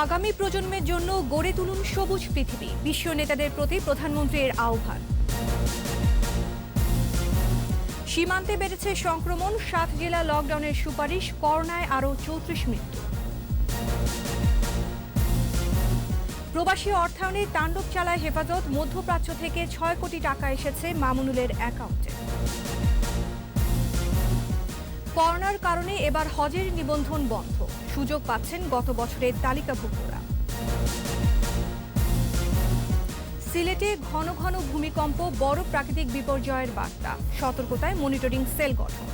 আগামী প্রজন্মের জন্য গড়ে তুলুন সবুজ পৃথিবী, বিশ্ব নেতাদের প্রতি প্রধানমন্ত্রীর আহ্বান। সীমান্তে বেড়েছে সংক্রমণ, 7 জেলা লকডাউনের সুপারিশ, করোনায় আরও 34 মৃত্যু। প্রবাসী অর্থায়নে তাণ্ডব চালায় হেফাজত, মধ্যপ্রাচ্য থেকে 6 কোটি টাকা এসেছে মামুনুলের অ্যাকাউন্টে। করোনার কারণে এবার হজের নিবন্ধন বন্ধ, সুযোগ পাচ্ছেন গত বছরের তালিকাভুক্তরা। সিলেটে ঘন ঘন ভূমিকম্প, বড় প্রাকৃতিক বিপর্যয়ের বার্তা, সতর্কতায় মনিটরিং সেল গঠন।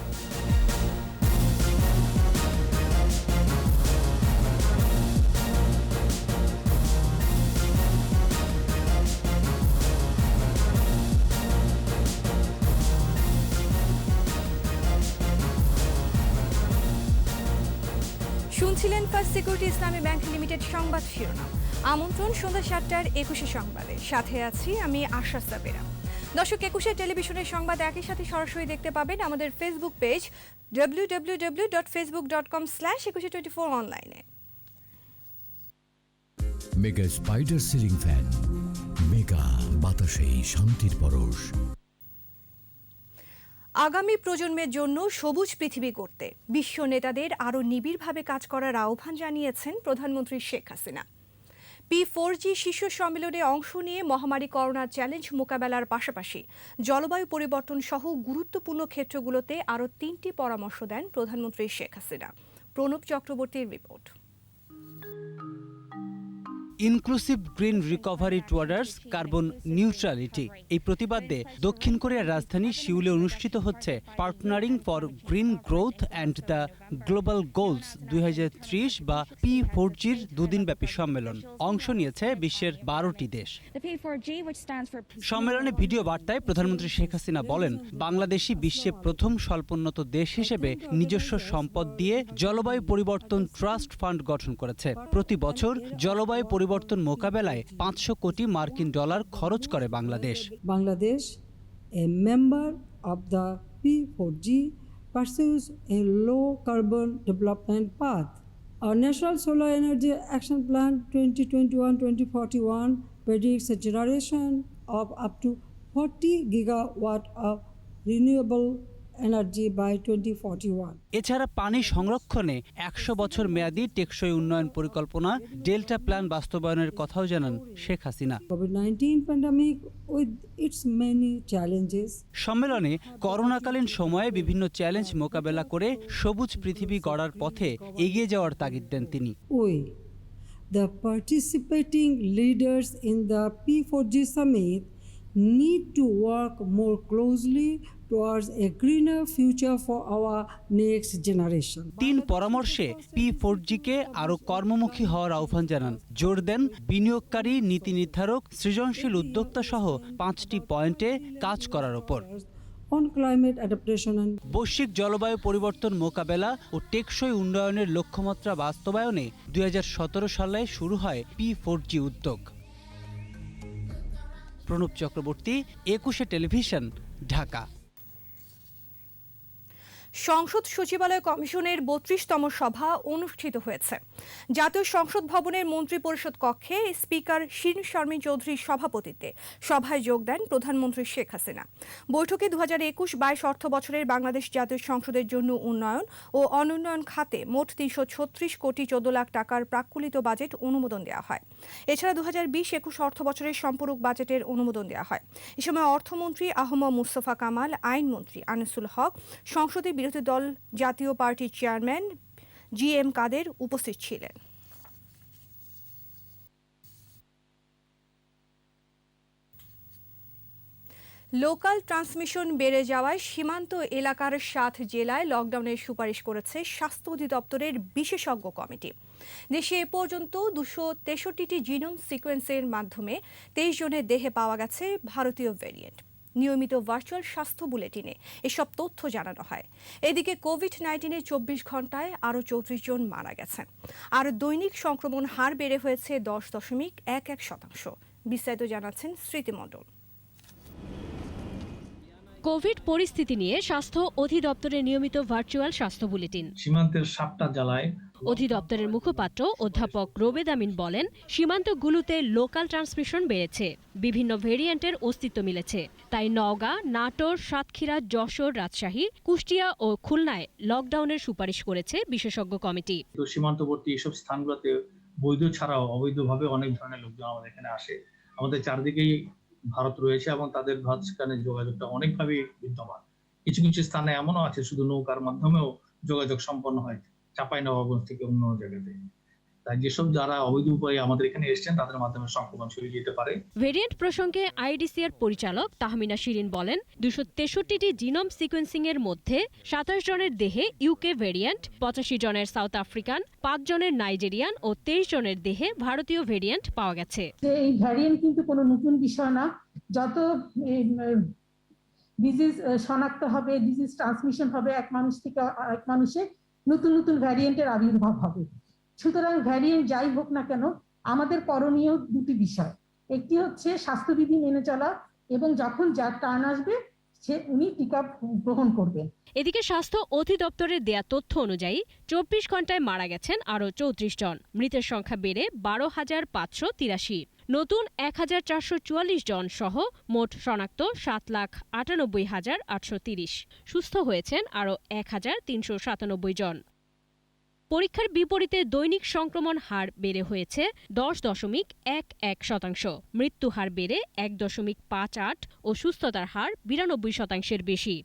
শুনছিলেন ফার্স্ট সিকিউরিটি ইসলামী ব্যাংক লিমিটেড সংবাদ শিরোনাম। আমন্ত্রণ সন্ধ্যা 7টার 21 সংবাদে, সাথে আছি আমি আশা সাবেরা। দর্শক, 21 টেলিভিশনের সংবাদ একই সাথে সরাসরি দেখতে পাবেন আমাদের ফেসবুক পেজ www.facebook.com/2124 অনলাইনে। Mega spider ceiling fan, mega বাতাসে শান্তির পরশ। আগামী প্রজন্মের জন্য সবুজ পৃথিবী করতে বিশ্ব নেতাদের আরও নিবিড়ভাবে কাজ করার আহ্বান জানিয়েছেন প্রধানমন্ত্রী শেখ হাসিনা। P4G শীর্ষ সম্মেলনে অংশ নিয়ে মহামারী করোনার চ্যালেঞ্জ মোকাবেলার পাশাপাশি জলবায়ু পরিবর্তন সহ গুরুত্বপূর্ণ ক্ষেত্রগুলোতে আরও 3টি পরামর্শ দেন প্রধানমন্ত্রী শেখ হাসিনা। প্রণব চক্রবর্তীর report. Inclusive green recovery towards carbon neutrality এই প্রতিবাদে দক্ষিণ কোরিয়ার রাজধানী সিউলে অনুষ্ঠিত হচ্ছে partnering for green growth and the global goals 2030 বা P4G'র দুদিনব্যাপী সম্মেলন। অংশ নিয়েছে বিশ্বের 12টি দেশ। সম্মেলনে ভিডিও বার্তায় প্রধানমন্ত্রী শেখ হাসিনা বলেন, বাংলাদেশই বিশ্বে প্রথম স্বল্পোন্নত দেশ হিসেবে নিজস্ব সম্পদ দিয়ে জলবায়ু পরিবর্তন ট্রাস্ট ফান্ড গঠন করেছে। প্রতি বছর জলবায়ু পরিবর্তন মোকাবেলায় 500 কোটি মার্কিন ডলার খরচ করে Bangladesh. Bangladesh, a member of the P4G, pursues a low carbon development path. Our National Solar Energy Action Plan 2021-2041 predicts a generation of up to 40 gigawatt of renewable energy by 2041. এছাড়া পানি সংরক্ষণে 100 বছর মেয়াদী টেকসই উন্নয়ন পরিকল্পনা ডেল্টা প্ল্যান বাস্তবায়নের কথাও জানান Sheikh Hasina. COVID-19 pandemic with its many challenges. সম্মেলনে করোনাকালীন সময়ে বিভিন্ন চ্যালেঞ্জ মোকাবেলা করে সবুজ পৃথিবী গড়ার পথে এগিয়ে যাওয়ার তাগিদ দেন তিনি। We, the participating leaders in the P4G summit, need to work more closely towards a greener future for our next generation. 3 পরামর্শে P4G'কে আরও কর্মমুখী হওয়ার আহ্বান জানান। জোর দেন বিনিয়োগকারী, নীতি নির্ধারক, সৃজনশীল উদ্যোক্তা সহ 5টি পয়েন্টে কাজ করার ওপর। On climate adaptation and বৈশ্বিক জলবায়ু পরিবর্তন মোকাবেলা ও টেকসই উন্নয়নের লক্ষ্যমাত্রা বাস্তবায়নে 2017 সালে শুরু হয় P4G উদ্যোগ। প্রণব চক্রবর্তী, 21 টেলিভিশন, ঢাকা। সংসদ সচিবালয় কমিশনের 32তম সভা অনুষ্ঠিত হয়েছে। জাতীয় সংসদ ভবনের মন্ত্রী পরিষদ কক্ষে স্পিকার শিরিন শারমিন চৌধুরীর সভাপতিত্বে সভায় যোগ দেন প্রধানমন্ত্রী শেখ হাসিনা। বৈঠকে 2021-22 অর্থ বছরের বাংলাদেশ জাতীয় সংসদের জন্য উন্নয়ন ও অনুন্নয়ন খাতে মোট 336 কোটি 14 লাখ টাকার প্রাক্কলিত বাজেট অনুমোদন দেওয়া হয়। এছাড়া 2020-21 অর্থ বছরের সম্পূরক বাজেটের অনুমোদন দেওয়া হয়। এ সময় অর্থমন্ত্রী আহমদ মুস্তফা কামাল, আইনমন্ত্রী আনিসুল হক, সংসদে বিরোধী দল জাতীয় পার্টির চেয়ারম্যান GM কাদের উপস্থিত ছিলেন। লোকাল ট্রান্সমিশন বেড়ে যাওয়ায় সীমান্ত এলাকার 7 জেলায় লকডাউনের সুপারিশ করেছে স্বাস্থ্য অধিদপ্তরের বিশেষজ্ঞ কমিটি। দেশে এ পর্যন্ত 263টি জিনোম সিকোয়েন্সের মাধ্যমে 23 জনের দেহে পাওয়া গেছে ভারতীয় ভ্যারিয়েন্ট। নিয়মিত ভার্চুয়াল স্বাস্থ্য বুলেটিনে এসব তথ্য জানানো হয়। এদিকে কোভিড-19-এ 24 ঘন্টায় আরও 34 জন মারা গেছেন। আর দৈনিক সংক্রমণ হার বেড়ে হয়েছে 10.11%। বিস্তারিত জানাচ্ছেন স্মৃতি মণ্ডল। কোভিড পরিস্থিতি নিয়ে স্বাস্থ্য অধিদপ্তরের নিয়মিত ভার্চুয়াল স্বাস্থ্য বুলেটিন। সীমান্তের 7টা জেলায় অধিদপ্তরের মুখপাত্র অধ্যাপক রোবেদ আমিন বলেন, সীমান্তগুলোতে লোকাল ট্রান্সমিশন বেড়েছে, বিভিন্ন ভেরিয়েন্টের অস্তিত্ব মিলেছে। তাই নওগাঁ, নাটোর, সাতক্ষীরা, যশোর, রাজশাহী, কুষ্টিয়া ও খুলনায় লকডাউনের সুপারিশ করেছে বিশেষজ্ঞ কমিটি। তো সীমান্তবর্তী এইসব স্থানগুলোতে বৈধ ছাড়াও অবৈধভাবে অনেক ধরনের লোকজন আমাদের এখানে আসে। আমাদের চারদিকেই ভারত রয়েছে এবং তাদের মাঝখানে যোগাযোগটা অনেকভাবে বিদ্যমান। কিছু কিছু স্থানে এমনও আছে শুধু নৌকার মাধ্যমেও যোগাযোগ সম্পন্ন হয় চাঁপাইনবাবগঞ্জ থেকে অন্য জায়গাতে। তাই যেসব যারা অবৈধ উপায়ে আমাদের এখানে এসেছেন তাদের মাধ্যমে সংক্রমণ ছড়িয়ে যেতে পারে। ভেরিয়েন্ট প্রসঙ্গে আইডিসিআর পরিচালক তাহমিনা শিরিন বলেন, 263টি জিনোম সিকোয়েন্সিং এর মধ্যে 27 জনের দেহে ইউকে ভেরিয়েন্ট, 85 জনের সাউথ আফ্রিকান, 5 জনের নাইজেরিয়ান ও 23 জনের দেহে ভারতীয় ভেরিয়েন্ট পাওয়া গেছে। এই ভ্যারিয়েন্ট কিন্তু কোনো নতুন বিষয় না। যত ডিজিজ শনাক্ত হবে, ডিজিজ ট্রান্সমিশন হবে এক মানুষ থেকে আরেক মানুষে, নতুন নতুন ভ্যারিয়েন্টের আবির্ভাব হবে। সুতরাং ভ্যারিয়েন্ট যাই হোক না কেন, আমাদের করণীয় দুটি বিষয়। একটি হচ্ছে স্বাস্থ্যবিধি মেনে চলা এবং যখন যার টার্ন আসবে উনি টিকা গ্রহণ করবেন। এদিকে স্বাস্থ্য অধিদপ্তরের দেয়া তথ্য অনুযায়ী 24 ঘন্টায় মারা গেছেন আরও 34 জন। মৃতের সংখ্যা বেড়ে 12,583। নতুন 1,444 জন সহ মোট শনাক্ত 7,98,830। সুস্থ হয়েছেন আরও 1,397 জন। পরীক্ষার বিপরীতে দৈনিক সংক্রমণ হার বেড়ে হয়েছে 10.11%, মৃত্যু হার বেড়ে 1.58 ও সুস্থতার হার 92% বেশি।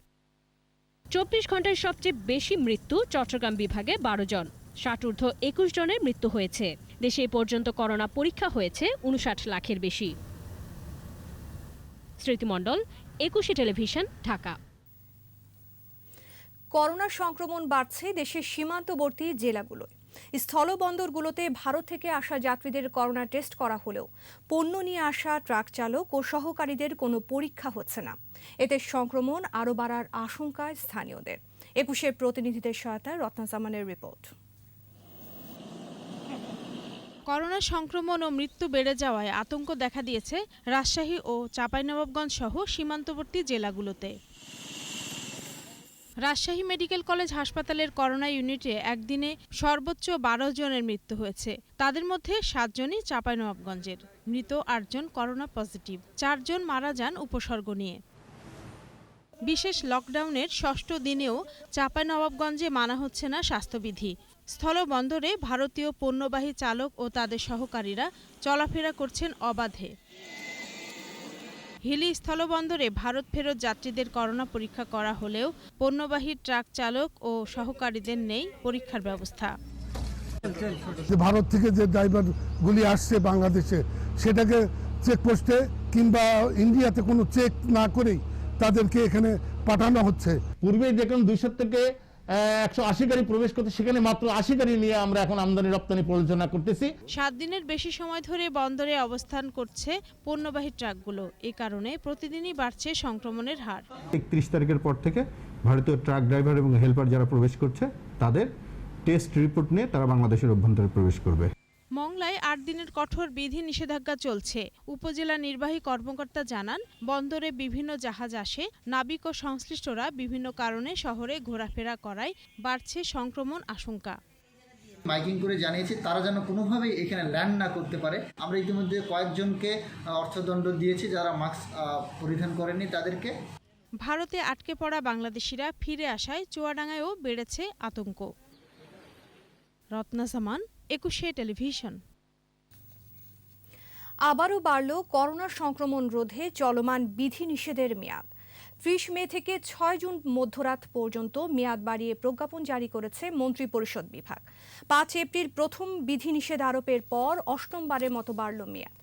24 ঘন্টায় সবচেয়ে বেশি মৃত্যু চট্টগ্রাম বিভাগে 12 জন, 60 21 জনের মৃত্যু হয়েছে। দেশে এ পর্যন্ত করোনা পরীক্ষা হয়েছে 59 লাখের বেশি। স্মৃতিমণ্ডল, 21 টেলিভিশন, ঢাকা। করোনা সংক্রমণ বাড়ছে দেশের সীমান্তবর্তী জেলাগুলোয়। স্থলবন্দরগুলোতে ভারত থেকে আসা যাত্রীদের করোনা টেস্ট করা হলেও পণ্য নিয়ে আসা ট্রাক চালক ও সহকারীদের কোনো পরীক্ষা হচ্ছে না। এতে সংক্রমণ আরও বাড়ার আশঙ্কা স্থানীয়দের। 21 প্রতিনিধিদের সহায়তায় রত্নাজামানের রিপোর্ট। করোনা সংক্রমণ ও মৃত্যু বেড়ে যাওয়ায় আতঙ্ক দেখা দিয়েছে রাজশাহী ও চাঁপাইনবাবগঞ্জ সহ সীমান্তবর্তী জেলাগুলোতে। রাজশাহী মেডিকেল কলেজ হাসপাতালের করোনা ইউনিটে একদিনে সর্বোচ্চ 12 জনের মৃত্যু হয়েছে। তাদের মধ্যে 7 জনই চাঁপাইনবাবগঞ্জের। মৃত 8 জন করোনা পজিটিভ, 4 জন মারা যান উপসর্গ নিয়ে। বিশেষ লকডাউনের 6ষ্ঠ দিনেও চাঁপাইনবাবগঞ্জে মানা হচ্ছে না স্বাস্থ্যবিধি। স্থলবন্দরে ভারতীয় পণ্যবাহী চালক ও তাদের সহকারীরা চলাফেরা করছেন অবাধে। হিলি স্থলবন্দরে ভারত ফেরত যাত্রীদের করোনা পরীক্ষা করা হলেও পণ্যবাহী ট্রাক চালক ও সহকারীদের নেই পরীক্ষার ব্যবস্থা। ভারত থেকে যে ড্রাইভারগুলি আসছে বাংলাদেশে, সেটাকে চেকপোস্টে কিংবা ইন্ডিয়াতে কোনো চেক না করেই তাদেরকে এখানে পাঠানো হচ্ছে। পূর্বে যেখানে 200 থেকে 180 গাড়ি প্রবেশ করতে, সেখানে মাত্র 80 গাড়ি নিয়ে আমরা এখন আমদানি রপ্তানি পরিচালনা করতেছি। 7 দিনের বেশি সময় ধরে বন্দরে অবস্থান করছে পণ্যবাহী ট্রাকগুলো। এই কারণে প্রতিদিনই বাড়ছে সংক্রমণের হার। 31 তারিখের পর থেকে ভারতীয় ট্রাক ড্রাইভার এবং হেল্পার যারা প্রবেশ করছে তাদের টেস্ট রিপোর্ট নিয়ে তারা বাংলাদেশের অভ্যন্তরে প্রবেশ করবে। মংলায় 8 দিনের কঠোর বিধি নিষেধাজ্ঞা চলছে। উপজেলা নির্বাহী কর্মকর্তা জানান, বন্দরে বিভিন্ন জাহাজ আসে, নাবিক ও সংশ্লিষ্টরা বিভিন্ন কারণে শহরে ঘোরাফেরা করায় বাড়ছে সংক্রমণ আশঙ্কা। মাইকিং করে জানিয়েছি তারা যেন কোনোভাবেই এখানে ল্যান্ড না করতে পারে। আমরা ইতিমধ্যে কয়েকজনকে অর্থদণ্ড দিয়েছি যারা মাস্ক পরিধান করেনি তাদেরকে। ভারতে আটকে পড়া বাংলাদেশিরা ফিরে আসায় চুয়াডাঙ্গায়ও বেড়েছে আতঙ্ক। রত্নাজামান, 21 টেলিভিশন। আবারও বাড়ল করোনা সংক্রমণ রোধে চলমান বিধিনিষেধের মেয়াদ। 30 মে থেকে 6 জুন মধ্যরাত পর্যন্ত মেয়াদ বাড়িয়ে প্রজ্ঞাপন জারি করেছে মন্ত্রিপরিষদ বিভাগ। 5 এপ্রিল প্রথম বিধিনিষেধ আরোপের পর 8মবারের মতো বাড়ল মেয়াদ।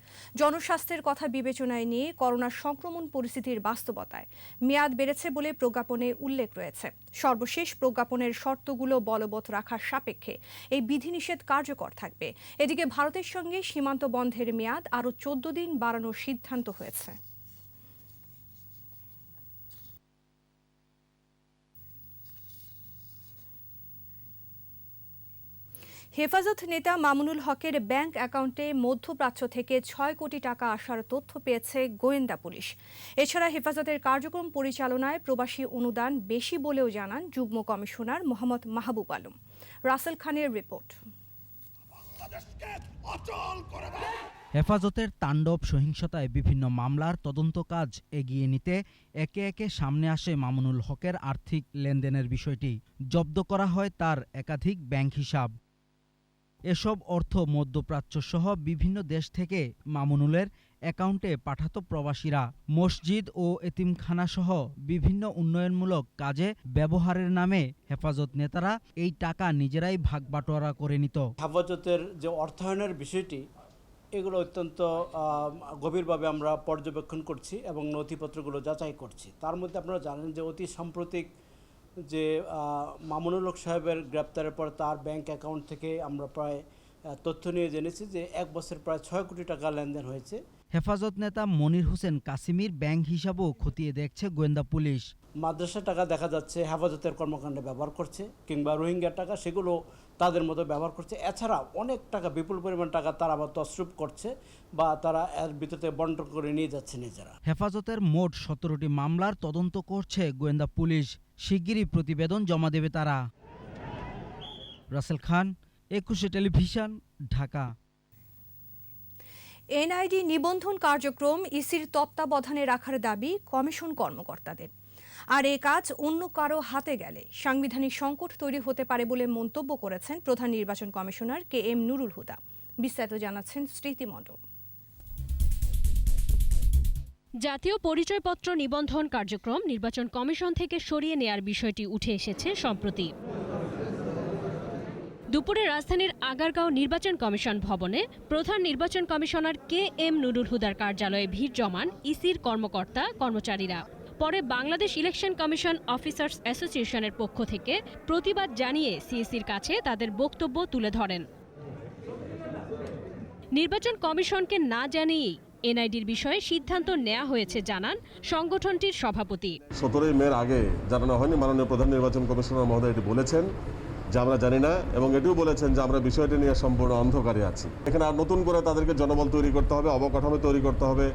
জনস্বাস্থ্যের কথা বিবেচনায় নিয়ে করোনা সংক্রমণ পরিস্থিতির বাস্তবতায় মেয়াদ বেড়েছে বলে প্রজ্ঞাপনে উল্লেখ রয়েছে। সর্বশেষ প্রজ্ঞাপনের শর্তগুলো বলবৎ রাখার সাপেক্ষে এই বিধিনিষেধ কার্যকর থাকবে। এদিকে ভারতের সঙ্গে সীমান্ত বন্ধের মেয়াদ আরও 14 দিন বাড়ানোর সিদ্ধান্ত হয়েছে। হেফাজত নেতা মামুনুল হকের ব্যাংক অ্যাকাউন্টে মধ্যপ্রাচ্য থেকে 6 কোটি টাকা আসার তথ্য পেয়েছে গোয়েন্দা পুলিশ। এছাড়া হেফাজতের কার্যক্রম পরিচালনায় প্রবাসী অনুদান বেশি বলেও জানান যুগ্ম কমিশনার মোহাম্মদ মাহবুব আলম। রাসেল খানের রিপোর্ট। হেফাজতের তাণ্ডব সহিংসতায় বিভিন্ন মামলার তদন্ত কাজ এগিয়ে নিতে একে একে সামনে আসে মামুনুল হকের আর্থিক লেনদেনের বিষয়টি। জব্দ করা হয় তার একাধিক ব্যাংক হিসাব। এসব অর্থ মধ্যপ্রাচ্য সহ বিভিন্ন দেশ থেকে মামুনুলের অ্যাকাউন্টে পাঠাতো প্রবাসীরা। মসজিদ ও এতিমখানা সহ বিভিন্ন উন্নয়নমূলক কাজে ব্যবহারের নামে হেফাজত নেতারা এই টাকা নিজেরাই ভাগ বাটোয়ারা করে নিত। হেফাজতের যে অর্থায়নের বিষয়টি এগুলো অত্যন্ত গভীরভাবে আমরা পর্যবেক্ষণ করছি এবং নথিপত্রগুলো যাচাই করছি। তার মধ্যে আপনারা জানেন যে অতি সাম্প্রতিক যে মামুনুল হক সাহেবের গ্রেপ্তারের পর তার ব্যাংক অ্যাকাউন্ট থেকে আমরা প্রায় তথ্য নিয়ে জেনেছি যে এক বছর প্রায় 6 কোটি টাকা লেনদেন হয়েছে। হেফাজত নেতা মনির হোসেন কাসিমির ব্যাংক হিসাবও খতিয়ে দেখছে গোয়েন্দা পুলিশ। মাদ্রাসা টাকা দেখা যাচ্ছে হেফাজতের কর্মকাণ্ডে ব্যবহার করছে, কিংবা রোহিঙ্গার টাকা সেগুলো তাদের মতো ব্যবহার করছে। এছাড়া অনেক টাকা, বিপুল পরিমাণ টাকা তারা আবার তসরুপ করছে বা তারা এর ভিতরে বন্টন করে নিয়ে যাচ্ছে নিজেরা। হেফাজতের মোট 17টি মামলার তদন্ত করছে গোয়েন্দা পুলিশ। শিগগিরই প্রতিবেদন জমা দেবে তারা। রাসেল খান, 21 টেলিভিশন, ঢাকা। এনআইডি নিবন্ধন কার্যক্রম ইসির তত্ত্বাবধানে রাখার দাবি কমিশন কর্মকর্তাদের। আর এ কাজ অন্য কারো হাতে গেলে সাংবিধানিক সংকট তৈরি হতে পারে বলে মন্তব্য করেছেন প্রধান নির্বাচন কমিশনার KM নুরুল হুদা। বিস্তারিত জানাচ্ছেন স্মৃতি মণ্ডল। জাতীয় পরিচয়পত্র নিবন্ধন কার্যক্রম নির্বাচন কমিশন থেকে সরিয়ে নেয়ার বিষয়টি উঠে এসেছে সম্প্রতি। দুপুরে রাজধানীর আগারগাঁও নির্বাচন কমিশন ভবনে প্রধান নির্বাচন কমিশনার KM নুরুল হুদার কার্যালয়ে ভিড় জমান ইসির কর্মকর্তা কর্মচারীরা। পরে বাংলাদেশ ইলেকশন কমিশন অফিসার্স অ্যাসোসিয়েশনের পক্ষ থেকে প্রতিবাদ জানিয়ে সিইসির কাছে তাদের বক্তব্য তুলে ধরেন। নির্বাচন কমিশনকে না জানিয়েই এনআইডির বিষয়ে সিদ্ধান্ত নেওয়া হয়েছে জানান সংগঠনটির সভাপতি। 17 মের আগে জানানো হয়নি। মাননীয় প্রধান নির্বাচন কমিশনার মহোদয় এটি বলেছেন যে আমরা জানি না, এবং এটিও বলেছেন যে আমরা বিষয়টি নিয়ে সম্পূর্ণ অন্ধকারে আছি। এখানে আর নতুন করে তাদেরকে জনবল তৈরি করতে হবে, অবকাঠামো তৈরি করতে হবে,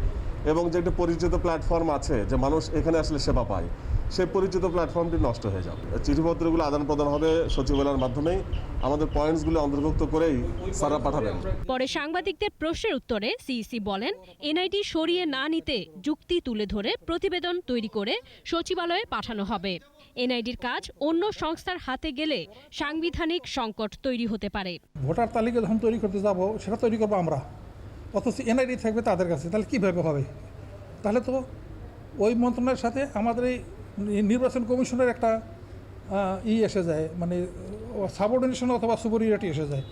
এবং যে একটি পরিচিত প্ল্যাটফর্ম আছে যে মানুষ এখানে আসলে সেবা পায়, সেই পরিচিত প্ল্যাটফর্মটি নষ্ট হয়ে যাবে। চিঠিপত্রগুলো আদান প্রদান হবে সচিবালয়ের মাধ্যমেই, আমাদের পয়েন্টসগুলো অন্তর্ভুক্ত করেই স্যাররা পাঠাবেন। পরে সাংবাদিকদের প্রশ্নের উত্তরে সিইসি বলেন এনআইডি সরিয়ে না নিতে যুক্তি তুলে ধরে প্রতিবেদন তৈরি করে সচিবালয়ে পাঠানো হবে। এনআইডির কাজ অন্য সংস্থার হাতে গেলে সাংবিধানিক সংকট তৈরি হতে পারে। ভোটার তালিকা যখন তৈরি করতে যাব সেটা তৈরি করবো আমরা, অথচ এনআইডি থাকবে তাদের কাছে, তাহলে কীভাবে হবে? তাহলে তো ওই মন্ত্রণালয়ের সাথে আমাদের এই নির্বাচন কমিশনের একটা এসে যায়, মানে সাবঅর্ডিনেশন অথবা সুপেরিয়রিটি এসে যায়,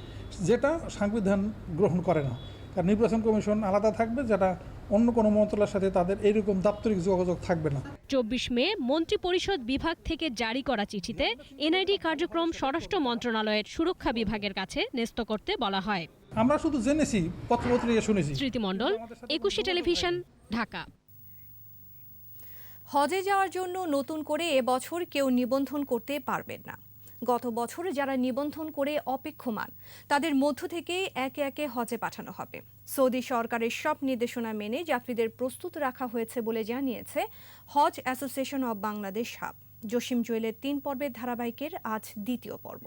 যেটা সংবিধান গ্রহণ করে না। কারণ নির্বাচন কমিশন আলাদা থাকবে, যেটা অন্য কোনো মন্ত্রণালয়ের সাথে তাদের এইরকম দাপ্তরিক যোগাযোগ থাকবে না। 24 মে মন্ত্রিপরিষদ বিভাগ থেকে জারি করা চিঠিতে এনআইডি কার্যক্রম স্বরাষ্ট্র মন্ত্রণালয়ের সুরক্ষা বিভাগের কাছে ন্যস্ত করতে বলা হয়। আমরা শুধু জেনেছি, পত্রপত্রিকা শুনেছি। স্মৃতি মণ্ডল, 21 টেলিভিশন, ঢাকা। হজে যাওয়ার জন্য নতুন করে এবছর কেউ নিবন্ধন করতে পারবেন না। গত বছর যারা নিবন্ধন করে অপেক্ষমান তাদের মধ্য থেকে একে একে হজে পাঠানো হবে। সৌদি সরকারের সব নির্দেশনা মেনে যাত্রীদের প্রস্তুত রাখা হয়েছে বলে জানিয়েছে Hajj association of Bangladesh HAAB. Jasim জুয়েলের 3 পর্বের ধারাবাহিকের আজ দ্বিতীয় পর্ব।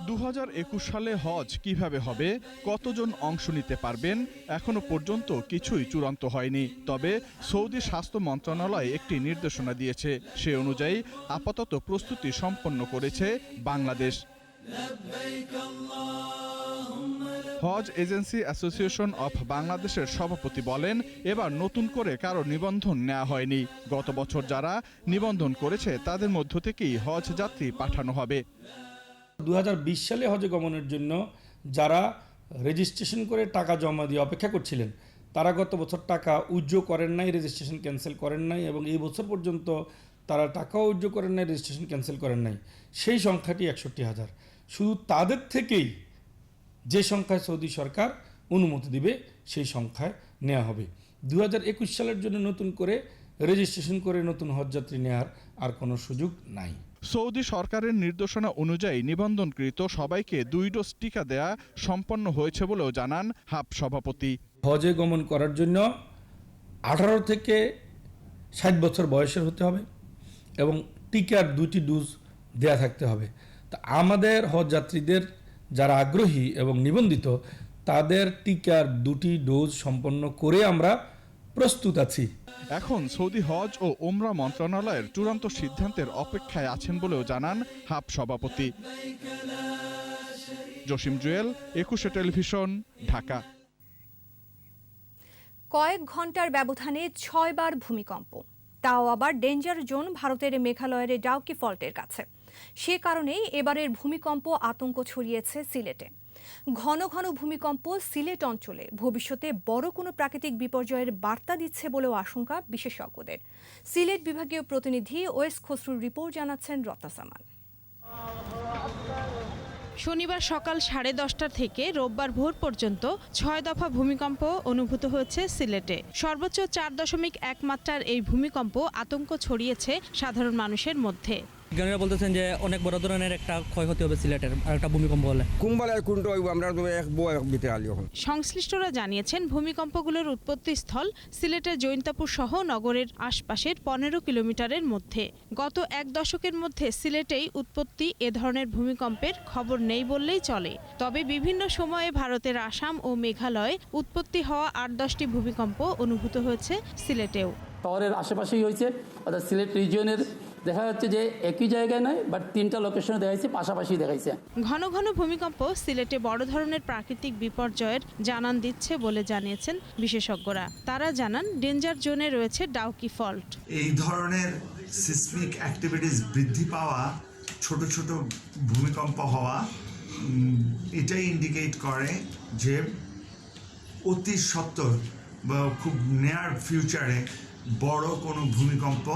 2021 সালে হজ কিভাবে হবে, কতজন অংশ নিতে পারবেন, এখনো পর্যন্ত কিছুই চূড়ান্ত হয়নি। তবে সৌদি স্বাস্থ্য মন্ত্রণালয় একটি নির্দেশনা দিয়েছে, সে অনুযায়ী আপাতত প্রস্তুতি সম্পন্ন করেছে বাংলাদেশ। হজ এজেন্সি অ্যাসোসিয়েশন অফ বাংলাদেশের সভাপতি বলেন, এবার নতুন করে কারো নিবন্ধন নেওয়া হয়নি। গত বছর যারা নিবন্ধন করেছে তাদের মধ্য থেকেই হজ যাত্রী পাঠানো হবে। 2020 সালে হজে গমনের জন্য যারা রেজিস্ট্রেশন করে টাকা জমা দিয়ে অপেক্ষা করছিলেন, তারা গত বছর টাকা উইথড্র করেন নাই, রেজিস্ট্রেশন ক্যান্সেল করেন নাই, এবং এই বছর পর্যন্ত তারা টাকাও উইথড্র করেন নাই, রেজিস্ট্রেশন ক্যান্সেল করেন নাই। সেই সংখ্যাটি 61,000। শুধু তাদের থেকেই যে সংখ্যায় সৌদি সরকার অনুমতি দিবে সেই সংখ্যায় নেওয়া হবে। 2021 সালের জন্য নতুন করে রেজিস্ট্রেশন করে নতুন হজযাত্রী নেওয়ার আর কোনো সুযোগ নাই। সৌদি সরকারের নির্দেশনা অনুযায়ী নিবন্ধনকৃত সবাইকে 2 ডোজ টিকা দেয়া সম্পন্ন হয়েছে বলেও জানান হাব সভাপতি। হজে গমন করার জন্য 18 থেকে 60 বছর বয়সের হতে হবে এবং টিকার 2টি ডোজ দেয়া থাকতে হবে। তা আমাদের হজ যাত্রীদের যারা আগ্রহী এবং নিবন্ধিত তাদের টিকার 2টি ডোজ সম্পন্ন করে আমরা প্রস্তুত আছি। এখন সৌদি হজ ও ওমরা মন্ত্রণালয়ের চূড়ান্ত সিদ্ধান্তের অপেক্ষায় আছেন বলেও জানান হাব সভাপতি। জসিম জুয়েল, 21 টেলিভিশন, ঢাকা। কয়েক ঘন্টার ব্যবধানে 6 বার ভূমিকম্প, তাও আবার ডেঞ্জার জোন ভারতের মেঘালয়ের ডাউকি ফল্টের কাছে। সে কারণেই এবারের ভূমিকম্প আতঙ্ক ছড়িয়েছে সিলেটে। ঘন ঘন ভূমিকম্প সিলেট অঞ্চলে ভবিষ্যতে বড় কোনো প্রাকৃতিক বিপর্যয়ের বার্তা দিচ্ছে বলেও আশঙ্কা বিশেষজ্ঞদের। সিলেট বিভাগীয় প্রতিনিধি ওয়েস খসরুর রিপোর্ট জানাচ্ছেন রত্না সামান। শনিবার সকাল 10:30 থেকে রোববার ভোর পর্যন্ত 6 দফা ভূমিকম্প অনুভূত হয়েছে সিলেটে। সর্বোচ্চ 4.1 মাত্রার এই ভূমিকম্প আতঙ্ক ছড়িয়েছে সাধারণ মানুষের মধ্যে। বিজ্ঞানীরা বলতেছেন যে অনেক বড় ধরনের একটা ক্ষয়ক্ষতি হবে সিলেটের আর একটা ভূমিকম্প হলে। সংশ্লিষ্টরা জানিয়েছেন ভূমিকম্পগুলোর উৎপত্তিস্থল সিলেটের জৈন্তাপুর সহ নগরের আশপাশের 15 কিলোমিটারের মধ্যে। গত 1 দশকের মধ্যে সিলেটেই উৎপত্তি এ ধরনের ভূমিকম্পের খবর নেই বললেই চলে। তবে বিভিন্ন সময়ে ভারতের আসাম ও মেঘালয়ে উৎপত্তি হওয়া 8-10টি ভূমিকম্প অনুভূত হয়েছে সিলেটেও। শহরের আশেপাশেই হয়েছে, অর্থাৎ সিলেট রিজিয়নের দেখা যাচ্ছে যে একই জায়গায় নয়, বাট 3টা লোকেশনে দেখাইছে, পাশাপাশি দেখাইছে। ঘন ঘন ভূমিকম্প সিলেটে বড় ধরনের প্রাকৃতিক বিপর্যয়ের জানান দিচ্ছে বলে জানিয়েছেন বিশেষজ্ঞরা। তারা জানান ডেঞ্জার জোনে রয়েছে ডাউকি ফল্ট। এই ধরনের সিসমিক অ্যাক্টিভিটিস বৃদ্ধি পাওয়া, ছোট ছোট ভূমিকম্প হওয়া, এটাই ইন্ডিকেট করে যে অতি সত্বর বা খুব নিয়ার ফিউচারে বড় কোনো ভূমিকম্প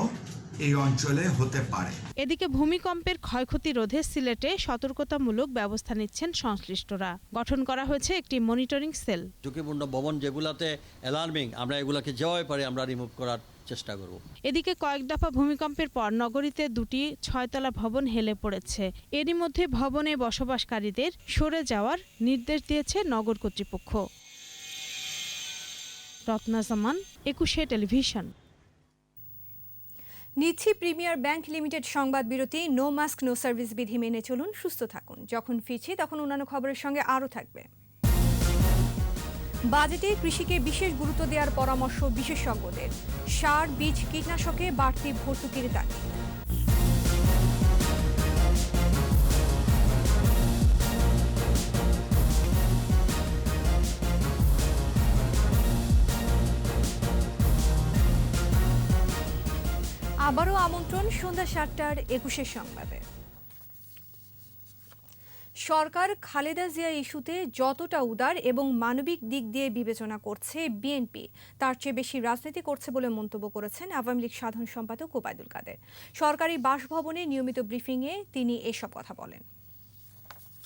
এই অঞ্চলে হতে পারে। এদিকে ভূমিকম্পের ক্ষয়ক্ষতি রোধে সিলেটে সতর্কতামূলক ব্যবস্থা নিচ্ছেন সংশ্লিষ্টরা। গঠন করা হয়েছে একটি মনিটরিং সেল। ঝুঁকিপূর্ণ ভবন যেগুলাতে অ্যালার্মিং, আমরা এগুলাকে যেভাবে পারি আমরা রিমুভ করার চেষ্টা করব। এদিকে কয়েক দফা ভূমিকম্পের পর নগরীতে 2টি 6তলা ভবন হেলে পড়েছে। এরই মধ্যে ভবনে বসবাসকারীদের সরে যাওয়ার নির্দেশ দিয়েছে নগর কর্তৃপক্ষ। রত্না সামান, 21 টেলিভিশন। নিচ্ছি প্রিমিয়ার ব্যাংক লিমিটেড সংবাদ বিরতি। নো মাস্ক নো সার্ভিস বিধি মেনে চলুন, সুস্থ থাকুন। যখন ফিরছি তখন অন্যান্য খবরের সঙ্গে আরও থাকবে। বাজেটে কৃষিকে বিশেষ গুরুত্ব দেওয়ার পরামর্শ বিশেষজ্ঞদের। সার, বীজ, কীটনাশকে বাড়তি ভর্তুকির দাবি। আবারও আমন্ত্রণ সন্ধ্যা 7টার 21 সংবাদে। সরকার খালেদা জিয়া ইস্যুতে যতটা উদার এবং মানবিক দিক দিয়ে বিবেচনা করছে বিএনপি, তার চেয়ে বেশি রাজনীতি করছে বলে মন্তব্য করেছেন আওয়ামী লীগ সাধারণ সম্পাদক ওবায়দুল কাদের। সরকারি বাসভবনে নিয়মিত ব্রিফিংয়ে তিনি এসব কথা বলেন।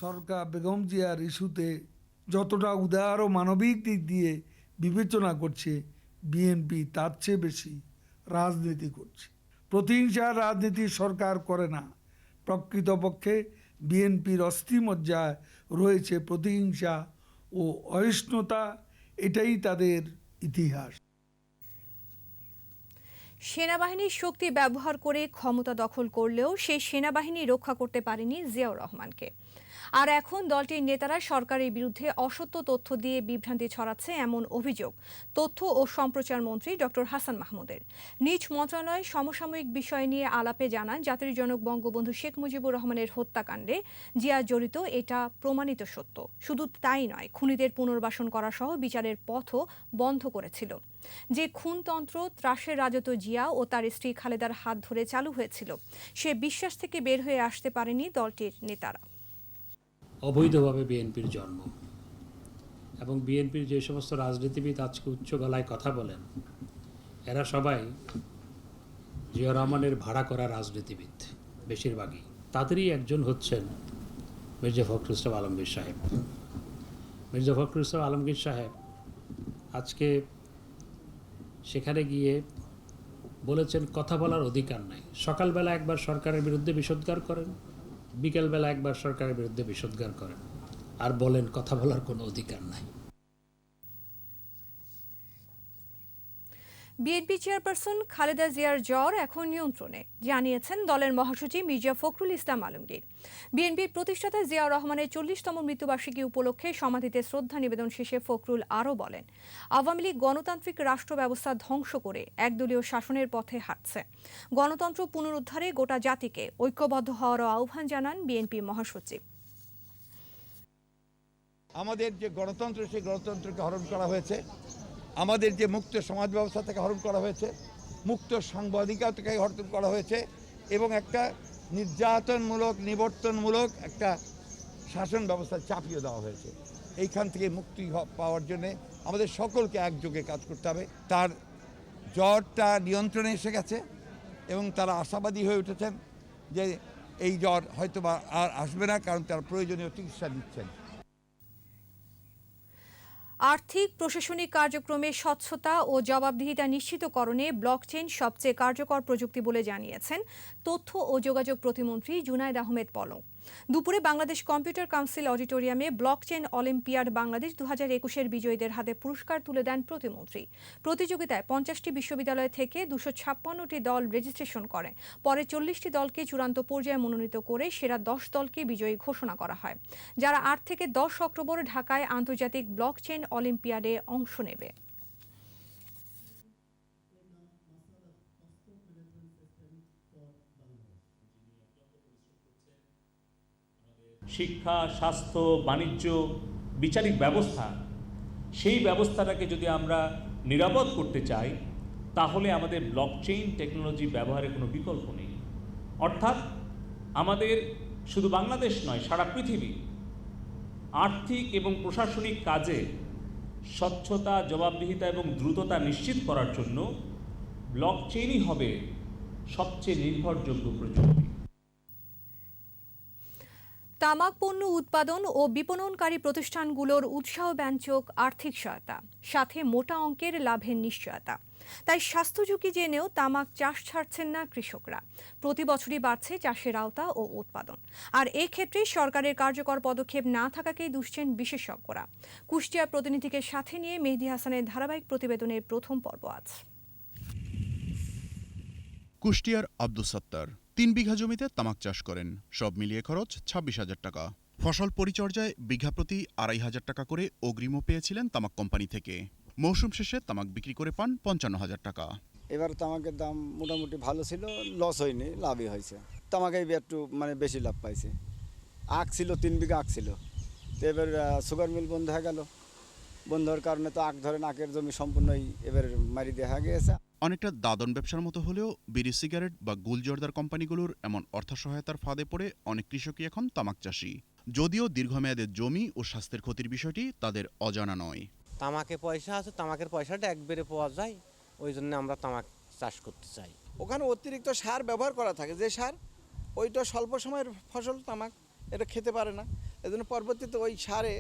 সরকার বেগম জিয়ার ইস্যুতে যতটা উদার ও মানবিক দিক দিয়ে বিবেচনা করছে বিএনপি, তার চেয়ে বেশি রাজনীতি করছে। প্রতিহিংসার রাজনীতি সরকার করে না। প্রকৃতপক্ষে বিএনপির অস্থিমজ্জায় রয়েছে প্রতিহিংসা ও অহিষ্ণুতা, এটাই তাদের ইতিহাস। সেনাবাহিনীর শক্তি ব্যবহার করে ক্ষমতা দখল করলেও সেই সেনাবাহিনী রক্ষা করতে পারেনি জিয়াউর রহমানকে। আর এখন দলটির নেতারা সরকারের বিরুদ্ধে অসত্য তথ্য দিয়ে বিভ্রান্তি ছড়াচ্ছে এমন অভিযোগ তথ্য ও সম্প্রচার মন্ত্রী ডক্টর হাসান মাহমুদের। নিজ মন্ত্রণালয় সমসাময়িক বিষয় নিয়ে আলাপে জানান, জাতির জনক বঙ্গবন্ধু শেখ মুজিবুর রহমানের হত্যাকাণ্ডে জিয়া জড়িত, এটা প্রমাণিত সত্য। শুধু তাই নয়, খুনিদের পুনর্বাসন করা সহ বিচারের পথও বন্ধ করেছিল। যে খুনতন্ত্র, ত্রাসের রাজত্ব জিয়া ও তার স্ত্রী খালেদার হাত ধরে চালু হয়েছিল, সে বিশ্বাস থেকে বের হয়ে আসতে পারেনি দলটির নেতারা। অবৈধভাবে বিএনপির জন্ম এবং বিএনপির যে সমস্ত রাজনীতিবিদ আজকে উচ্চ গলায় কথা বলেন, এরা সবাই জিয়াউর রহমানের ভাড়া করা রাজনীতিবিদ বেশিরভাগই। তাদেরই একজন হচ্ছেন মির্জা ফখরুল ইসলাম আলমগীর সাহেব। মির্জা ফখরুল ইসলাম আলমগীর সাহেব আজকে সেখানে গিয়ে বলেছেন কথা বলার অধিকার নাই। সকালবেলা একবার সরকারের বিরুদ্ধে বিষোদ্গার করেন, বিকেলবেলা একবার সরকারের বিরুদ্ধে বিষোদ্গার করেন, আর বলেন কথা বলার কোনো অধিকার নাই। বিএনপি চেয়ারপারসন খালেদা জিয়ার জ্বর এখন নিয়ন্ত্রণে, জানিয়েছেন দলের মহাসচিব মির্জা ফখরুল ইসলাম আলমগীর। বিএনপির প্রতিষ্ঠাতা জিয়াউর রহমানের 40তম মৃত্যুবার্ষিকী উপলক্ষে সমাধিতে শ্রদ্ধা নিবেদন শেষে ফখরুল আরও বলেন, আওয়ামী লীগ গণতান্ত্রিক রাষ্ট্র ব্যবস্থা ধ্বংস করে একদলীয় শাসনের পথে হাঁটছে। গণতন্ত্র পুনরুদ্ধারে গোটা জাতিকে ঐক্যবদ্ধ হওয়ারও আহ্বান জানান বিএনপি মহাসচিব। আমাদের যে গণতন্ত্র, সেই গণতন্ত্রকে হরণ করা হয়েছে। আমাদের যে মুক্ত সমাজ ব্যবস্থা থেকে হরণ করা হয়েছে, মুক্ত সাংবাদিকতা থেকে হরণ করা হয়েছে, এবং একটা নির্যাতনমূলক নিবর্তনমূলক একটা শাসন ব্যবস্থা চাপিয়ে দেওয়া হয়েছে। এইখান থেকে মুক্তি পাওয়ার জন্যে আমাদের সকলকে একযোগে কাজ করতে হবে। তার জ্বরটা নিয়ন্ত্রণে এসে গেছে এবং তারা আশাবাদী হয়ে উঠেছেন যে এই জ্বর হয়তো বা আর আসবে না, কারণ তারা প্রয়োজনীয় চিকিৎসা দিচ্ছেন। আর্থিক প্রশাসনিক কার্যক্রমে স্বচ্ছতা ও জবাবদিহিতা নিশ্চিতকরণে ব্লকচেইন সবচেয়ে কার্যকর প্রযুক্তি বলে জানিয়েছেন তথ্য ও যোগাযোগ প্রতিমন্ত্রী জুনায়েদ আহমেদ পলক। দুপুরে বাংলাদেশ কম্পিউটার কাউন্সিল অডিটোরিয়ামে ব্লকচেইন অলিম্পিয়াড বাংলাদেশ 2021-এর বিজয়ীদের হাতে পুরস্কার তুলে দেন প্রতিমন্ত্রী। প্রতিযোগিতায় 50টি বিশ্ববিদ্যালয় থেকে 256টি দল রেজিস্ট্রেশন করে। পরে 40টি দলকে চূড়ান্ত পর্যায়ে মনোনীত করে সেরা 10 দলকে বিজয়ী ঘোষণা করা হয়, যারা 8 থেকে 10 অক্টোবর ঢাকায় আন্তর্জাতিক ব্লকচেইন অলিম্পিয়াডে অংশ নেবে। শিক্ষা, স্বাস্থ্য, বাণিজ্য, বিচারিক ব্যবস্থা, সেই ব্যবস্থাটাকে যদি আমরা নিরাপদ করতে চাই, তাহলে আমাদের ব্লকচেইন টেকনোলজি ব্যবহারের কোনো বিকল্প নেই। অর্থাৎ আমাদের শুধু বাংলাদেশ নয়, সারা পৃথিবী আর্থিক এবং প্রশাসনিক কাজে স্বচ্ছতা, জবাবদিহিতা এবং দ্রুততা নিশ্চিত করার জন্য ব্লকচেইনই হবে সবচেয়ে নির্ভরযোগ্য প্রযুক্তি। তামাক পণ্য উৎপাদন ও বিপণনকারী প্রতিষ্ঠানগুলোর উৎসাহব্যঞ্জক আর্থিক সহায়তা, সাথে মোটা অঙ্কের লাভের নিশ্চয়তা। তাই স্বাস্থ্য ঝুঁকি জেনেও তামাক চাষ ছাড়ছেন না কৃষকরা। প্রতি বছরই বাড়ছে চাষের আওতা ও উৎপাদন, আর এক্ষেত্রে সরকারের কার্যকর পদক্ষেপ না থাকাকেই দুষছেন বিশেষজ্ঞরা। কুষ্টিয়া প্রতিনিধিকে সাথে নিয়ে মেহেদী হাসানের ধারাবাহিক প্রতিবেদনের প্রথম পর্ব আজ। কুষ্টিয়ার আব্দুস সাত্তার 3 বিঘা জমিতে তামাক চাষ করেন। সব মিলিয়ে খরচ 26,000 টাকা। ফসল পরিচর্যায় বিঘা প্রতি 2,500 টাকা করে অগ্রিমও পেয়েছিলেন তামাক কোম্পানি থেকে। মৌসুম শেষে তামাক বিক্রি করে পান 55,000 টাকা। এবার তামাকের দাম মোটামুটি ভালো ছিল, লস হয়নি, লাভই হয়েছে। তামাকে একটু বেশি লাভ পাইছে। আখ ছিল 3 বিঘা আখ ছিল, তো এবার সুগার মিল বন্ধ হয়ে গেল। বন্ধ হওয়ার কারণে তো আখ ধরেন আখের জমি সম্পূর্ণই এবার মারি দেওয়া গিয়েছে। অনেকটা দাদন ব্যবসার মতো হলেও বিড়ি সিগারেট বা গুলজর্দার কোম্পানিগুলোর এমন অর্থ সহায়তার ফাঁদে পড়ে অনেক কৃষকই এখন তামাক চাষী। যদিও দীর্ঘমেয়াদের জমি ও স্বাস্থ্যের ক্ষতির বিষয়টি তাদের অজানা নয়। তামাকে পয়সা আছে, তামাকের পয়সাটা একবারে পাওয়া যায়, ওই জন্য আমরা তামাক চাষ করতে চাই। ওখানে অতিরিক্ত সার ব্যবহার করা থাকে, যে সার ওইটা স্বল্প সময়ের ফসল তামাক এটা খেতে পারে না, এজন্য পরবর্তীতে ওই সারে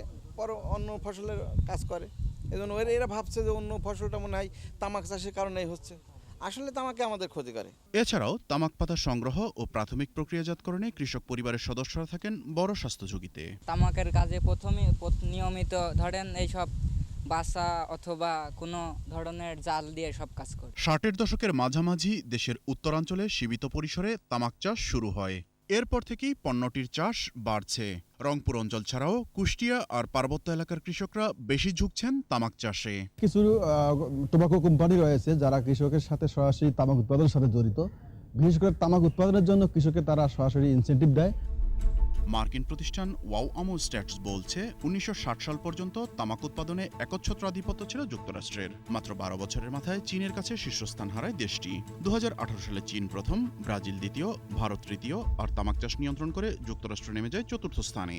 অন্য ফসলের কাজ করে। এজন্য এরা ভাবছে যে অন্য ফসলটা মনে হয় তামাক চাষের কারণেই হচ্ছে, আসলে তামাকে আমাদের ক্ষতি করে। এছাড়াও তামাক পাতা সংগ্রহ ও প্রাথমিক প্রক্রিয়াজাতকরণে কৃষক পরিবারের সদস্যরা থাকেন বড় স্বাস্থ্য ঝুঁকিতে। তামাকের কাজে প্রথমে নিয়মিত ধরেন এইসব বাসা অথবা কোনো ধরনের জাল দিয়ে সব কাজ করে। 60-এর দশকের মাঝামাঝি দেশের উত্তরাঞ্চলে সীমিত পরিসরে তামাক চাষ শুরু হয়। এরপর থেকেই পণ্যটির চাষ বাড়ছে। রংপুর অঞ্চল ছাড়াও কুষ্টিয়া আর পার্বত্য এলাকার কৃষকরা বেশি ঝুঁকছেন তামাক চাষে। কিছু টোবাকো কোম্পানি রয়েছে যারা কৃষকের সাথে সরাসরি তামাক উৎপাদনের সাথে জড়িত। বিশেষ করে তামাক উৎপাদনের জন্য কৃষককে তারা সরাসরি ইনসেন্টিভ দেয়। মার্কিন প্রতিষ্ঠান ওয়াও আমো স্ট্যাটস বলছে 1960 সাল পর্যন্ত তামাক উৎপাদনে একচ্ছত্রাধিপত্য ছিল যুক্তরাষ্ট্রের। মাত্র 12 বছরের মাথায় চীনের কাছে শীর্ষস্থান হারায় দেশটি। 2018 সালে চীন প্রথম, ব্রাজিল দ্বিতীয়, ভারত তৃতীয়, আর তামাক চাষ নিয়ন্ত্রণ করে যুক্তরাষ্ট্র নেমে যায় 4র্থ স্থানে।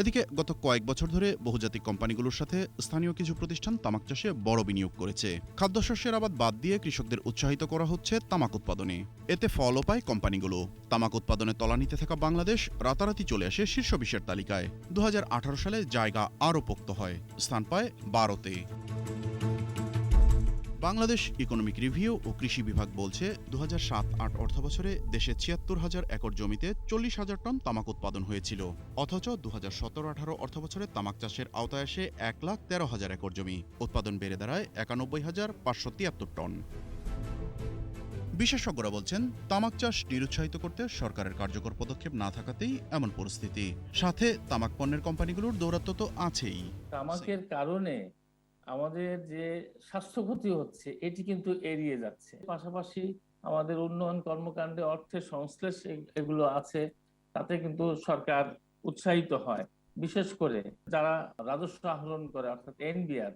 এদিকে গত কয়েক বছর ধরে বহুজাতিক কোম্পানিগুলোর সাথে স্থানীয় কিছু প্রতিষ্ঠান তামাক চাষে বড় বিনিয়োগ করেছে। খাদ্যশস্যের আবাদ বাদ দিয়ে কৃষকদের উৎসাহিত করা হচ্ছে তামাক উৎপাদনে। এতে ফলও পায় কোম্পানিগুলো। তামাক উৎপাদনে তলানিতে থাকা বাংলাদেশ রাতারাতি চলে আসে শীর্ষ 20-এর তালিকায়। 2018 সালে জায়গা আরও পোক্ত হয়, স্থান পায় 12-তে। বাংলাদেশ ইকোনমিক রিভিউ ও কৃষি বিভাগ বলছে 2007-08 অর্থবছরে দেশে ৭৬,০০০ একর জমিতে ৪০,০০০ টন তামাক উৎপাদন হয়েছিল। অথচ 2017-18 অর্থবছরে তামাক চাষের আওতায় আসে 1,13,০০০ একর জমি। উৎপাদন বেড়ে দাঁড়ায় ৯১,৫৭৩ টন। বিশেষজ্ঞরা বলছেন, তামাক চাষ নিরুৎসাহিত করতে সরকারের কার্যকর পদক্ষেপ না থাকাতেই এমন পরিস্থিতি। সাথে তামাক পণ্যের কোম্পানিগুলোর দৌরাত্ম্য তো আছেই। তামাকের কারণে আমাদের যে স্বাস্থ্য ক্ষতি হচ্ছে এটি কিন্তু এড়িয়ে যাচ্ছে। পাশাপাশি আমাদের উন্নয়ন কর্মকাণ্ডে অর্থের সংশ্লেষ এগুলো আছে, তাতে কিন্তু সরকার উৎসাহিত হয়। বিশেষ করে যারা রাজস্ব আহরণ করে অর্থাৎ এনবিআর,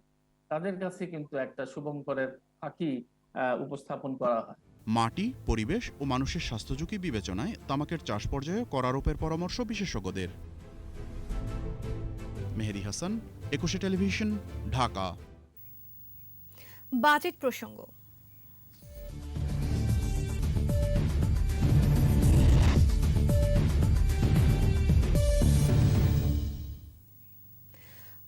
তাদের কাছে কিন্তু একটা শুভঙ্করের ফাঁকি উপস্থাপন করা হয়। মাটি, পরিবেশ ও মানুষের স্বাস্থ্য ঝুঁকি বিবেচনায় তামাকের চাষ পর্যায়ে করারোপের পরামর্শ বিশেষজ্ঞদের। মেহেদী হাসান, ২১ টেলিভিশন, ঢাকা। বাজেট প্রসঙ্গ।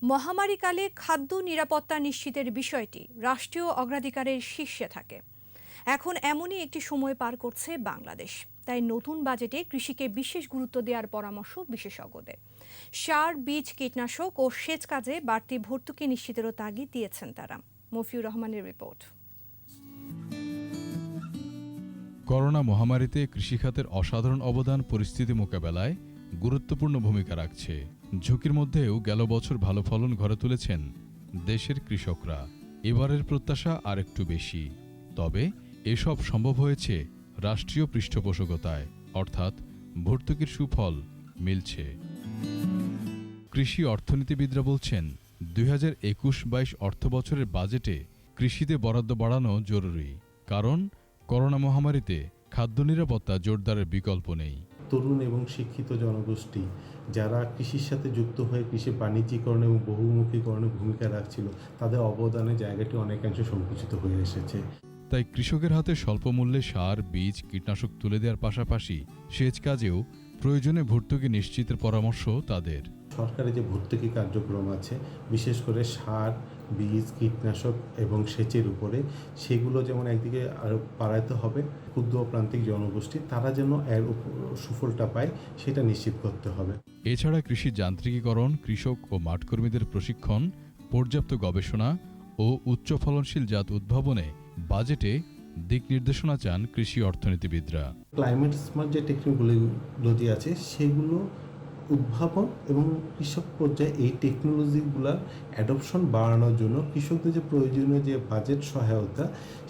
মহামারীকালে খাদ্য নিরাপত্তা নিশ্চিতের বিষয়টি রাষ্ট্রীয় অগ্রাধিকারের শীর্ষে থাকে। এখন এমনই একটি সময় পার করছে বাংলাদেশ। তাই নতুন বাজেটে কৃষিকে বিশেষ গুরুত্ব দেওয়ার পরামর্শ বিশেষজ্ঞদের। সার, বীজ, কীটনাশক ও সেচ কাজে বাড়তি ভর্তুকি নিশ্চিতেরও তাগিদ দিয়েছেন তারা। মফিউর রহমানের রিপোর্ট। করোনা মহামারীতে কৃষিখাতের অসাধারণ অবদান পরিস্থিতি মোকাবেলায় গুরুত্বপূর্ণ ভূমিকা রাখছে। ঝুঁকির মধ্যেও গেল বছর ভালো ফলন ঘরে তুলেছেন দেশের কৃষকরা। এবারের প্রত্যাশা আরেকটু বেশি। তবে এসব সম্ভব হয়েছে রাষ্ট্রীয় পৃষ্ঠপোষকতায়, অর্থাৎ ভর্তুকির সুফল মিলছে। কৃষি অর্থনীতিবিদরা বলছেন, 2021-22 অর্থবছরের বাজেটে কৃষিতে বরাদ্দ বাড়ানো জরুরি। কারণ করোনা মহামারীতে খাদ্য নিরাপত্তা জোরদারের বিকল্প নেই। তরুণ এবং শিক্ষিত জনগোষ্ঠী যারা কৃষির সাথে যুক্ত হয়ে কৃষি বাণিজ্যিকরণ এবং বহুমুখীকরণে ভূমিকা রাখছিল, তাদের অবদানের জায়গাটি অনেকাংশে সংকুচিত হয়ে এসেছে। তাই কৃষকের হাতে স্বল্প মূল্যে সার, বীজ, কীটনাশক তুলে দেওয়ার পাশাপাশি সেচ কাজেও প্রয়োজনে ভর্তুকি নিশ্চিতের পরামর্শ তাদের। সরকারের যে ভর্তুকি কার্যক্রম আছে, বিশেষ করে সার, বীজ, কীটনাশক এবং সেচের উপরে, সেগুলো যেমন একদিকে আরও বাড়াতে হবে। ক্ষুদ্র ও প্রান্তিক জনগোষ্ঠী তারা যেন এর সুফলটা পায়, সেটা নিশ্চিত করতে হবে। এছাড়া কৃষি যান্ত্রিকীকরণ, কৃষক ও মাঠকর্মীদের প্রশিক্ষণ, পর্যাপ্ত গবেষণা ও উচ্চ ফলনশীল জাত উদ্ভাবনে বাজেটে দিক নির্দেশনা চান কৃষি অর্থনীতিবিদরা। ক্লাইমেট স্মার্ট যে টেকনোলজি আছে, সেগুলো উদ্ভাবন এবং কৃষক পর্যায়ে এই টেকনোলজিগুলোর অ্যাডপশন বাড়ানোর জন্য কৃষকদের যে প্রয়োজনীয় যে বাজেট সহায়তা,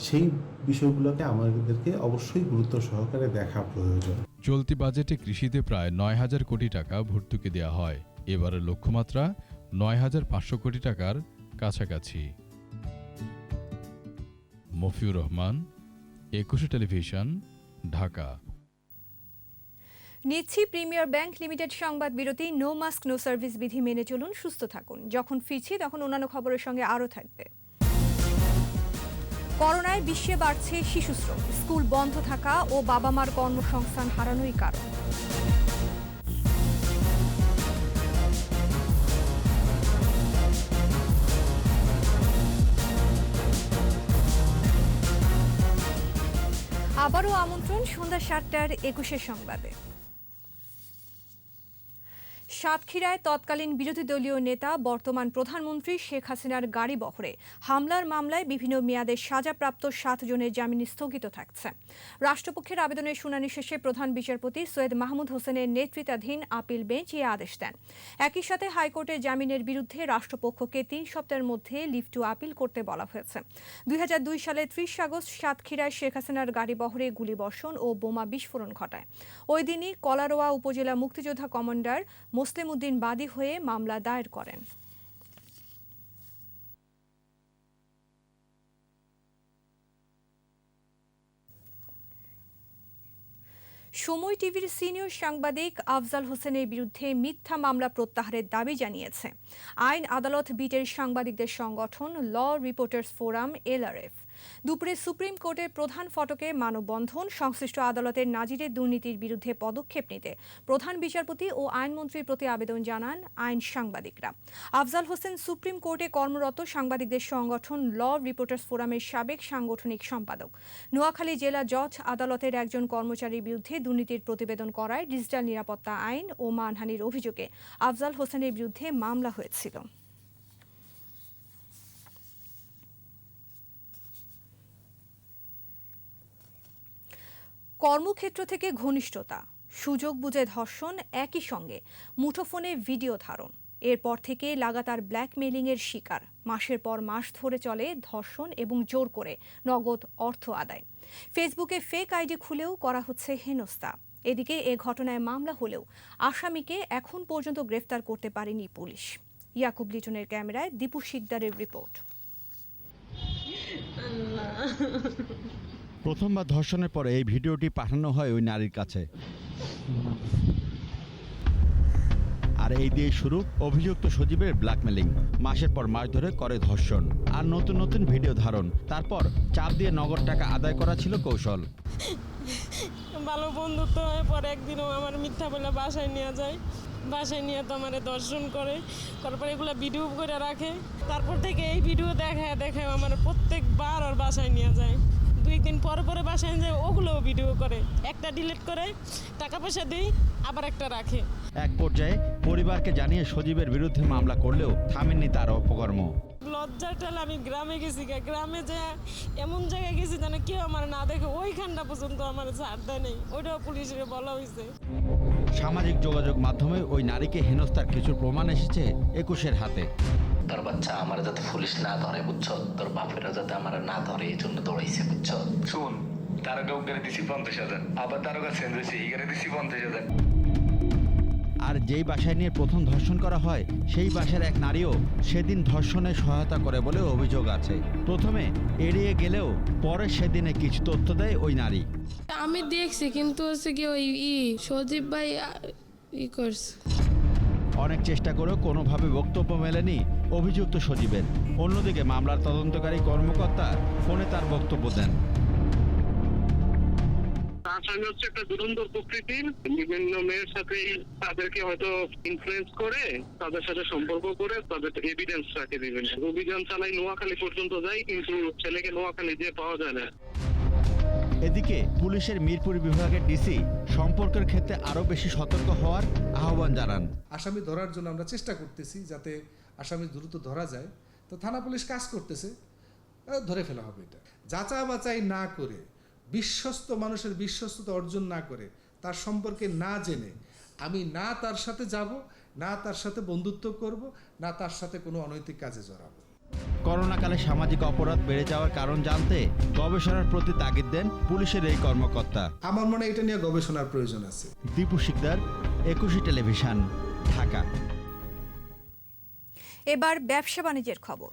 সেই বিষয়গুলোকে আমাদেরকে অবশ্যই গুরুত্ব সহকারে দেখা প্রয়োজন। চলতি বাজেটে কৃষিতে প্রায় ৯,০০০ কোটি টাকা ভর্তুকি দেওয়া হয়। এবারের লক্ষ্যমাত্রা ৯,৫০০ কোটি টাকার কাছাকাছি। মফিউর রহমান, ২১ টেলিভিশন, ঢাকা। নিচ্ছি প্রিমিয়ার ব্যাংক লিমিটেড সংবাদ বিরতি। নো মাস্ক নো সার্ভিস বিধি মেনে চলুন, সুস্থ থাকুন। যখন ফিরছি তখন অন্যান্য খবরের সঙ্গে আরও থাকবে। করোনায় বিশ্বে বাড়ছে শিশুশ্রম। স্কুল বন্ধ থাকা ও বাবা মার কর্মসংস্থান হারানোই কারণ। আবারও আমন্ত্রণ সন্ধ্যা ৭টার ২১ সংবাদে। সাতক্ষীরায় তৎকালীন বিরোধী দলীয় নেতা বর্তমান প্রধানমন্ত্রী শেখ হাসিনার গাড়ি বহরে হামলার মামলায় বিভিন্ন মেয়াদে সাজাপ্রাপ্ত ৭ জনের জামিন স্থগিত থাকছে। রাষ্ট্রপক্ষের আবেদনের শুনানি শেষে প্রধান বিচারপতি সৈয়দ মাহমুদ হোসেনের নেতৃত্বাধীন আপিল বেঞ্চ এই আদেশ দেন। একই সাথে হাইকোর্টের জামিনের বিরুদ্ধে রাষ্ট্রপক্ষকে 3 সপ্তাহের মধ্যে লিভ টু আপিল করতে বলা হয়েছে। 2002 সালে 30 আগস্ট সাতক্ষীরায় শেখ হাসিনার গাড়ি বহরে গুলিবর্ষণ ও বোমা বিস্ফোরণ ঘটায়। ওই দিনই কলারোয়া উপজেলা মুক্তিযোদ্ধা কমান্ডার মুসলিম উদ্দিন বাদী হয়ে মামলা দায়ের করেন। সময় টিভির সিনিয়র সাংবাদিক আফজাল হোসেনের বিরুদ্ধে মিথ্যা মামলা প্রত্যাহারের দাবি জানিয়েছে আইন আদালত বিটের সাংবাদিকদের সংগঠন ল রিপোর্টার্স ফোরাম LRF। দুপুরে সুপ্রিম কোর্টের প্রধান ফটকে মানববন্ধন, সংশ্লিষ্ট আদালতের নাজিরের দুর্নীতির বিরুদ্ধে পদক্ষেপ নিতে প্রধান বিচারপতি ও আইনমন্ত্রীর প্রতি আবেদন জানান আইন সাংবাদিকরা। আফজাল হোসেন সুপ্রিম কোর্টে কর্মরত সাংবাদিকদের সংগঠন ল রিপোর্টার্স ফোরামের সাবেক সাংগঠনিক সম্পাদক। নোয়াখালী জেলা জজ আদালতের একজন কর্মচারীর বিরুদ্ধে দুর্নীতির প্রতিবেদন করায় ডিজিটাল নিরাপত্তা আইন ও মানহানির অভিযোগে আফজাল হোসেনের বিরুদ্ধে মামলা হয়েছিল। কর্মক্ষেত্র থেকে ঘনিষ্ঠতা, সুযোগ বুঝে ধর্ষণ, একই সঙ্গে মুঠোফোনে ভিডিও ধারণ, এরপর থেকে লাগাতার ব্ল্যাকমেইলিংয়ের শিকার। মাসের পর মাস ধরে চলে ধর্ষণ এবং জোর করে নগদ অর্থ আদায়। ফেসবুকে ফেক আইডি খুলেও করা হচ্ছে হেনস্থা। এদিকে এ ঘটনায় মামলা হলেও আসামিকে এখন পর্যন্ত গ্রেফতার করতে পারেনি পুলিশ। ইয়াকুব লিটনের ক্যামেরায় দীপু শিকদারের রিপোর্ট। প্রথমবার ধর্ষণের পরে এই ভিডিওটি পাঠানো হয় ওই নারীর কাছে, আর এই দিয়ে শুরু অভিযুক্ত সজীবের ব্ল্যাকমেলিং। মাসের পর মাস ধরে করে ধর্ষণ আর নতুন নতুন ভিডিও ধারণ, তারপর চাপ দিয়ে নগদ টাকা আদায় করা ছিল কৌশল। ভালো বন্ধুত্ব হয়ে পরে একদিনও আমার মিথ্যা বলে বাসায় নিয়ে যায়, বাসায় নিয়ে তো আমার দর্শন করে, তারপর এগুলো ভিডিও করে রাখে। তারপর থেকে এই ভিডিও দেখায় আমার প্রত্যেকবার ওর বাসায় নিয়ে যায়। 2 দিন পরে বাসায় যায়, ওগুলোও ভিডিও করে, একটা ডিলিট করে টাকা পয়সা দেই, আবার একটা রাখে। এক পর্যায়ে পরিবারকে জানিয়ে সজীবের বিরুদ্ধে মামলা করলেও থামেননি তার অপকর্ম। লজ্জাটাল আমি গ্রামে গেছি, গ্রামে যে এমন জায়গায় গেছি যেন কেউ আমার না দেখে, ওইখানটা পর্যন্ত আমার ছাড় দেয় নেই, ওইটাও পুলিশের বলা হয়েছে। সামাজিক যোগাযোগ মাধ্যমে ওই নারীকে হেনস্থার কিছু প্রমাণ এসেছে 21-এর হাতে। তোর বাচ্চা আমার যাতে পুলিশ না ধরে, বুঝছো, তোর বাপেরা যাতে আমার না ধরে, এই জন্য দৌড়াইছে, বুঝছো। শুন, তারকা গাড়ি দিছি 50,000, আবার তারকা চেঞ্জ হয়েছে, এই গাড়ি দিছি 50,000। আর যেই বাসায় নিয়ে প্রথম ধর্ষণ করা হয় সেই বাসার এক নারীও সেদিন ধর্ষণে সহায়তা করে বলে অভিযোগ আছে। প্রথমে এড়িয়ে গেলেও পরে সেদিনে কিছু তথ্য দেয় ওই নারী। আমি দেখছি, কিন্তু হচ্ছে কি ওই সজীব ভাই করছে। অনেক চেষ্টা করেও কোনোভাবে বক্তব্য মেলেনি অভিযুক্ত সজীবের। অন্যদিকে মামলার তদন্তকারী কর্মকর্তা ফোনে তার বক্তব্য দেন। আসামি হচ্ছে একটা দুরন্তর প্রকৃতির, বিভিন্ন মেয়ের সাথে তাদেরকে হয়তো ইনফ্লুয়েন্স করে, তাদের সাথে সম্পর্ক করে তাদের এভিডেন্স রাখে দিবেন। অভিযান চালাই নোয়াখালী পর্যন্ত যায়, কিন্তু ছেলেকে নোয়াখালী দিয়ে পাওয়া যায় না। এদিকে পুলিশের মিরপুর বিভাগের ডিসি সম্পর্কের ক্ষেত্রে আরো বেশি সতর্ক হওয়ার আহ্বান জানান। আসামি ধরার জন্য আমরা চেষ্টা করতেছি, যাতে আসামি দ্রুত ধরা যায়। তো থানা পুলিশ কাজ করতেছে, ধরে ফেলা হবে। এটা যাচাই বাছাই না করে, বিশ্বস্ত মানুষের বিশ্বস্ততা অর্জন না করে, তার সম্পর্কে না জেনে আমি না তার সাথে যাব, না তার সাথে বন্ধুত্ব করব, না তার সাথে কোনো অনৈতিক কাজে জড়াবো। করোনাকালে সামাজিক অপরাধ বেড়ে যাওয়ার কারণ জানতে গবেষণার প্রতি তাগিদ দেন পুলিশের এই কর্মকর্তা। আমার মনে হয় এটা নিয়ে গবেষণার প্রয়োজন আছে। দীপু শিকদার, 21 টেলিভিশন, ঢাকা। এবার ব্যবসা বাণিজ্যের খবর।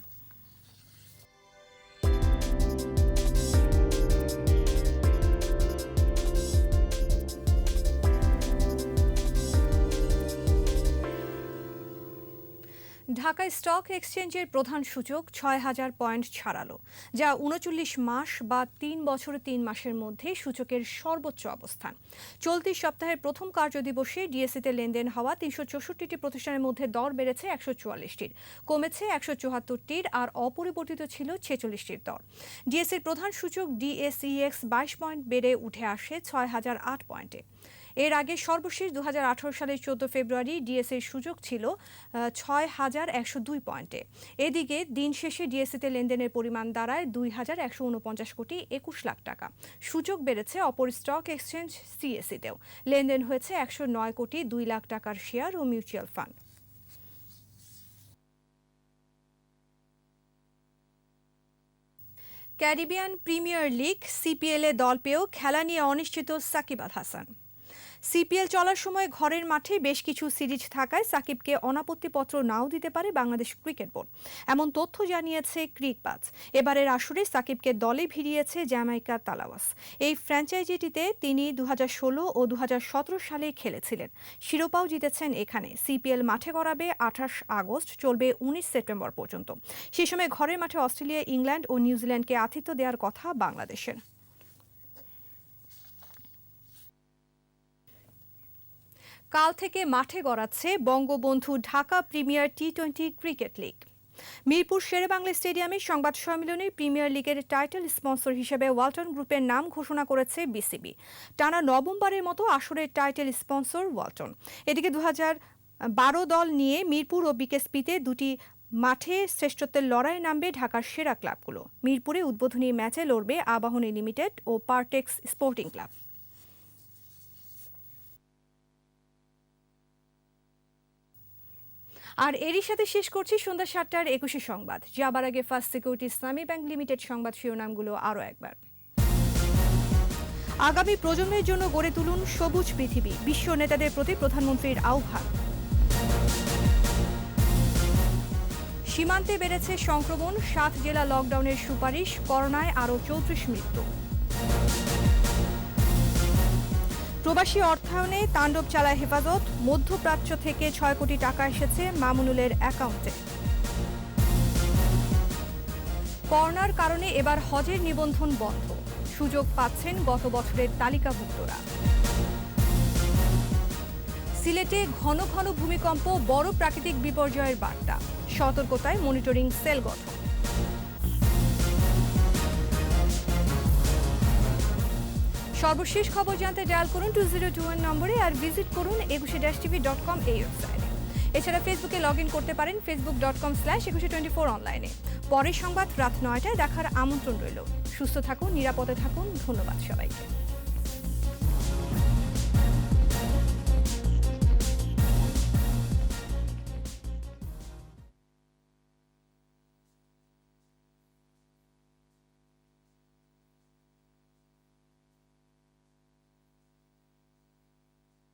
ঢাকা স্টক এক্সচেঞ্জের প্রধান সূচক 6,000 পয়েন্ট ছাড়ালো, যা 39 মাস বা 3 বছর 3 মাসের মধ্যে সূচকের সর্বোচ্চ অবস্থান। চলতি সপ্তাহের প্রথম কার্যদিবসে ডিএসইতে লেনদেন হওয়া 364টি প্রতিষ্ঠানের মধ্যে দর বেড়েছে 144টির, কমেছে 174টির, আর অপরিবর্তিত ছিল 46টির দর। ডিএসইর প্রধান সূচক ডিএসইএক্স 22 পয়েন্ট বেড়ে উঠে আসে 6,008 পয়েন্টে। এর আগে সর্বশেষ 2018 সালের 14 ফেব্রুয়ারি ডিএসইর সূচক ছিল 6,102 পয়েন্টে। এদিকে দিন শেষে ডিএসইতে লেনদেনের পরিমাণ দাঁড়ায় 2,149 কোটি 21 লাখ টাকা। সূচক বেড়েছে অপর স্টক এক্সচেঞ্জ সিএসইতেও। লেনদেন হয়েছে 109 কোটি 2 লাখ টাকার শেয়ার ও mutual fund. Caribbean premier league সিপিএলে দল পেয়েও খেলা নিয়ে অনিশ্চিত সাকিব আল হাসান। সিপিএল চলার সময় ঘরের মাঠে বেশ কিছু সিরিজ থাকায় সাকিবকে অনাপত্তিপত্র নাও দিতে পারে বাংলাদেশ ক্রিকেট বোর্ড, এমন তথ্য জানিয়েছে ক্রিকবাজ। এবারের আসরে সাকিবকে দলে ভিড়িয়েছে জ্যামাইকা তালাওয়াস। এই ফ্র্যাঞ্চাইজিটিতে তিনি 2016 ও 2017 সালে খেলেছিলেন, শিরোপাও জিতেছেন এখানে। সিপিএল মাঠে গড়াবে 28 আগস্ট, চলবে 19 সেপ্টেম্বর পর্যন্ত। সে সময় ঘরের মাঠে অস্ট্রেলিয়া, ইংল্যান্ড ও নিউজিল্যান্ডকে আতিথ্য দেওয়ার কথা বাংলাদেশের। কাল থেকে মাঠে গড়াচ্ছে বঙ্গবন্ধু ঢাকা প্রিমিয়ার টি-20 ক্রিকেট লিগ। মিরপুর শেরেবাংলা স্টেডিয়ামে সংবাদ সম্মেলনে প্রিমিয়ার লিগের টাইটেল স্পন্সর হিসেবে ওয়ালটন গ্রুপের নাম ঘোষণা করেছে বিসিবি। টানা নবমবারের মতো আসরের টাইটেল স্পন্সর ওয়ালটন। এদিকে 2012 দল নিয়ে মিরপুর ও বিকেএসপিতে দুটি মাঠে শ্রেষ্ঠত্বের লড়াইয়ে নামবে ঢাকার সেরা ক্লাবগুলো। মিরপুরে উদ্বোধনী ম্যাচে লড়বে আবাহনী লিমিটেড ও পারটেক্স স্পোর্টিং ক্লাব। আর এরই সাথে শেষ করছি সন্ধ্যা 7টার 21 সংবাদ। যাবার আগে ফার্স্ট সিকিউরিটি ইসলামী ব্যাংক লিমিটেড সংবাদ শিরোনামগুলো আরও একবার। আগামী প্রজন্মের জন্য গড়ে তুলুন সবুজ পৃথিবী, বিশ্ব নেতাদের প্রতি প্রধানমন্ত্রীর আহ্বান। সীমান্তে বেড়েছে সংক্রমণ, 7 জেলা লকডাউনের সুপারিশ, করোনায় আরও 34 মৃত্যু। প্রবাসী অর্থায়নে তাণ্ডব চালায় হেফাজত, মধ্যপ্রাচ্য থেকে 6 কোটি টাকা এসেছে মামুনুলের অ্যাকাউন্টে। করোনার কারণে এবার হজের নিবন্ধন বন্ধ, সুযোগ পাচ্ছেন গত বছরের তালিকাভুক্তরা। সিলেটে ঘন ঘন ভূমিকম্প, বড় প্রাকৃতিক বিপর্যয়ের বার্তা, সতর্কতায় মনিটরিং সেল গঠন। সর্বশেষ খবর জানতে ডায়াল করুন 2021 নম্বরে আর ভিজিট করুন 21-tv.com এই ওয়েবসাইটে। এছাড়া ফেসবুকে লগ ইন করতে পারেন facebook.com/2124 অনলাইনে। পরের সংবাদ রাত 9টায় দেখার আমন্ত্রণ রইল। সুস্থ থাকুন, নিরাপদে থাকুন। ধন্যবাদ সবাইকে।